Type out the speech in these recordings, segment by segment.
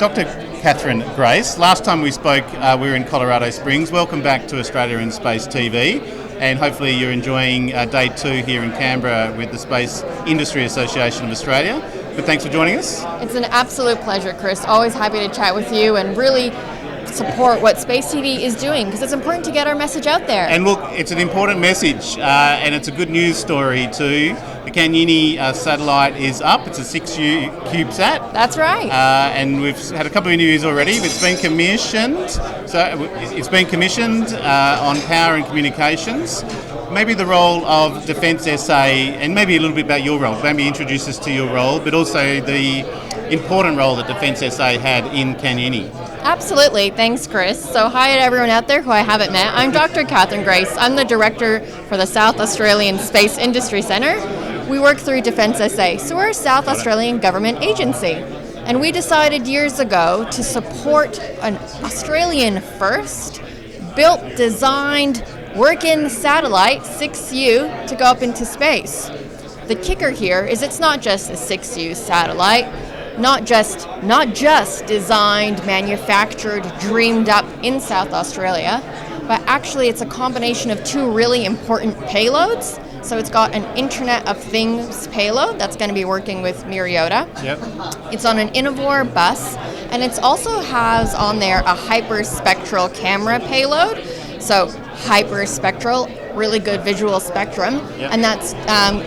Dr. Catherine Grace, last time we spoke, we were in Colorado Springs. Welcome back to Australia in Space TV, and hopefully you're enjoying day 2 here in Canberra with the Space Industry Association of Australia. But thanks for joining us. It's an absolute pleasure, Chris. Always happy to chat with you and really support what Space TV is doing, because it's important to get our message out there. And look, it's an important message, and it's a good news story too. The Kanyini satellite is up. It's a 6U CubeSat. That's right. And we've had a couple of interviews already. It's been commissioned. On power and communications. Maybe the role of Defence SA, and maybe a little bit about your role. Maybe introduce us to your role, but also the important role that Defence SA had in Kanyini. Absolutely. Thanks, Chris. So hi to everyone out there who I haven't met. I'm Dr. Catherine Grace. I'm the Director for the South Australian Space Industry Centre. We work through Defence SA. So we're a South Australian government agency. And we decided years ago to support an Australian first, built, designed, working satellite, 6U, to go up into space. The kicker here is it's not just a 6U satellite, not just designed, manufactured, dreamed up in South Australia, but actually it's a combination of 2 really important payloads. So it's got an Internet of Things payload that's going to be working with Myriota. Yep. It's on an Inovor bus, and it also has on there a hyperspectral camera payload. So hyperspectral, really good visual spectrum, yep. And that's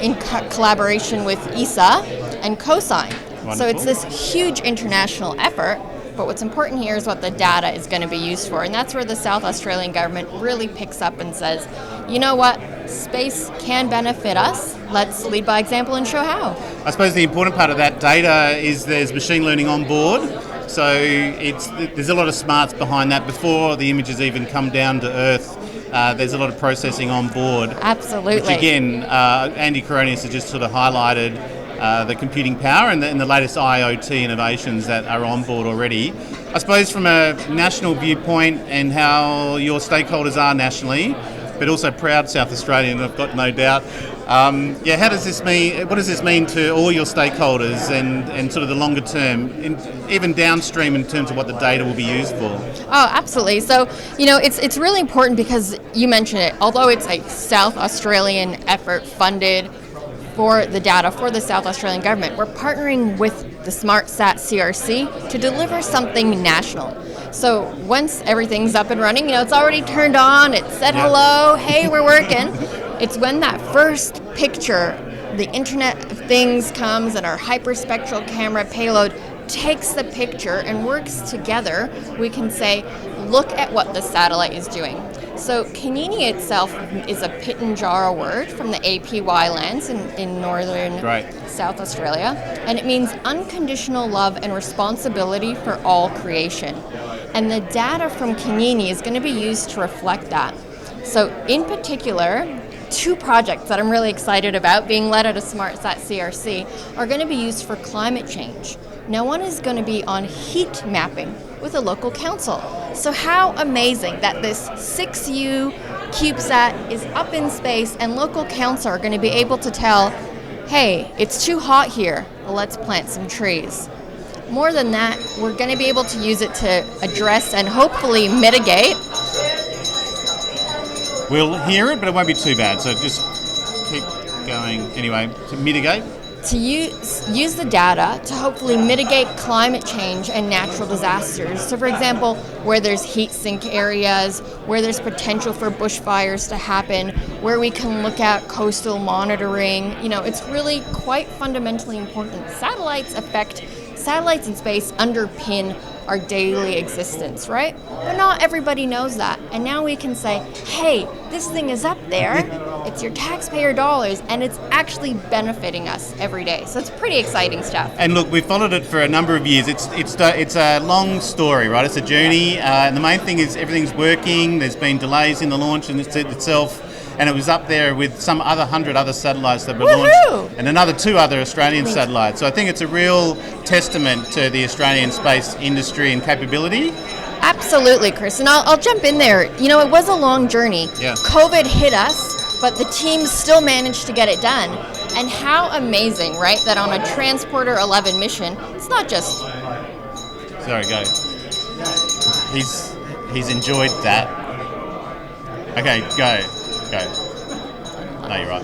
in collaboration with ESA and Cosine. Wonderful. So it's this huge international effort, but what's important here is what the data is going to be used for, and that's where the South Australian government really picks up and says, you know what, space can benefit us, let's lead by example and show how. I suppose the important part of that data is there's machine learning on board, so there's a lot of smarts behind that. Before the images even come down to Earth, there's a lot of processing on board. Absolutely. Which again, Andy Coronius has just sort of highlighted the computing power and the latest IoT innovations that are on board already. I suppose from a national viewpoint and how your stakeholders are nationally, but also proud South Australian, I've got no doubt. How does this mean? What does this mean to all your stakeholders and sort of the longer term, even downstream in terms of what the data will be used for? Oh, absolutely. So, it's really important because you mentioned it. Although it's a South Australian effort funded for the data for the South Australian government, we're partnering with the SmartSat CRC to deliver something national. So once everything's up and running, it's already turned on, it said hello, hey, we're working. It's when that first picture, the Internet of Things comes and our hyperspectral camera payload takes the picture and works together, we can say, look at what the satellite is doing. So Kini itself is a Pitjantjatjara word from the APY lands in northern South Australia, and it means unconditional love and responsibility for all creation. And the data from Kanyini is going to be used to reflect that. So in particular, 2 projects that I'm really excited about being led at a SmartSat CRC are going to be used for climate change. Now, one is going to be on heat mapping with a local council. So how amazing that this 6U CubeSat is up in space and local council are going to be able to tell, hey, it's too hot here, well, let's plant some trees. More than that, we're going to be able to use it to address and hopefully mitigate. We'll hear it, but it won't be too bad, so just keep going. Anyway, to mitigate? To use the data to hopefully mitigate climate change and natural disasters. So for example, where there's heat sink areas, where there's potential for bushfires to happen, where we can look at coastal monitoring, it's really quite fundamentally important. Satellites in space underpin our daily existence, right? But not everybody knows that. And now we can say, hey, this thing is up there, it's your taxpayer dollars, and it's actually benefiting us every day. So it's pretty exciting stuff. And look, we've followed it for a number of years. It's a long story, right? It's a journey, and the main thing is everything's working. There's been delays in the launch in itself. And it was up there with some other 100 other satellites that were launched, and another 2 other Australian satellites. So I think it's a real testament to the Australian space industry and capability. Absolutely, Chris. And I'll jump in there. It was a long journey. Yeah. COVID hit us, but the team still managed to get it done. And how amazing, right, that on a Transporter 11 mission, it's not just Sorry, go. He's enjoyed that. Okay, go. No, you're right.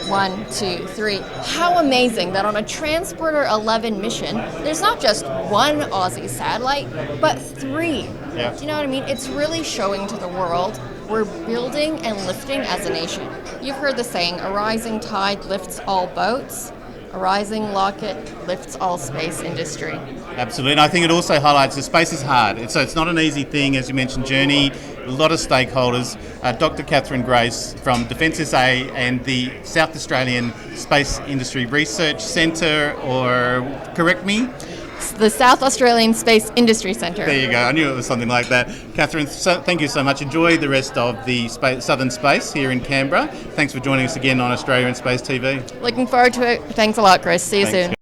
1, 2, 3. How amazing that on a Transporter 11 mission, there's not just one Aussie satellite, but 3. Yeah. Do you know what I mean? It's really showing to the world we're building and lifting as a nation. You've heard the saying, a rising tide lifts all boats. A rising rocket lifts all space industry. Absolutely, and I think it also highlights that space is hard. It's not an easy thing, as you mentioned, journey, a lot of stakeholders. Dr. Catherine Grace from Defence SA and the South Australian Space Industry Research Centre, or correct me? The South Australian Space Industry Centre. There you go, I knew it was something like that. Catherine, thank you so much. Enjoy the rest of the Southern Space here in Canberra. Thanks for joining us again on Australia in Space TV. Looking forward to it. Thanks a lot, Chris. See you soon.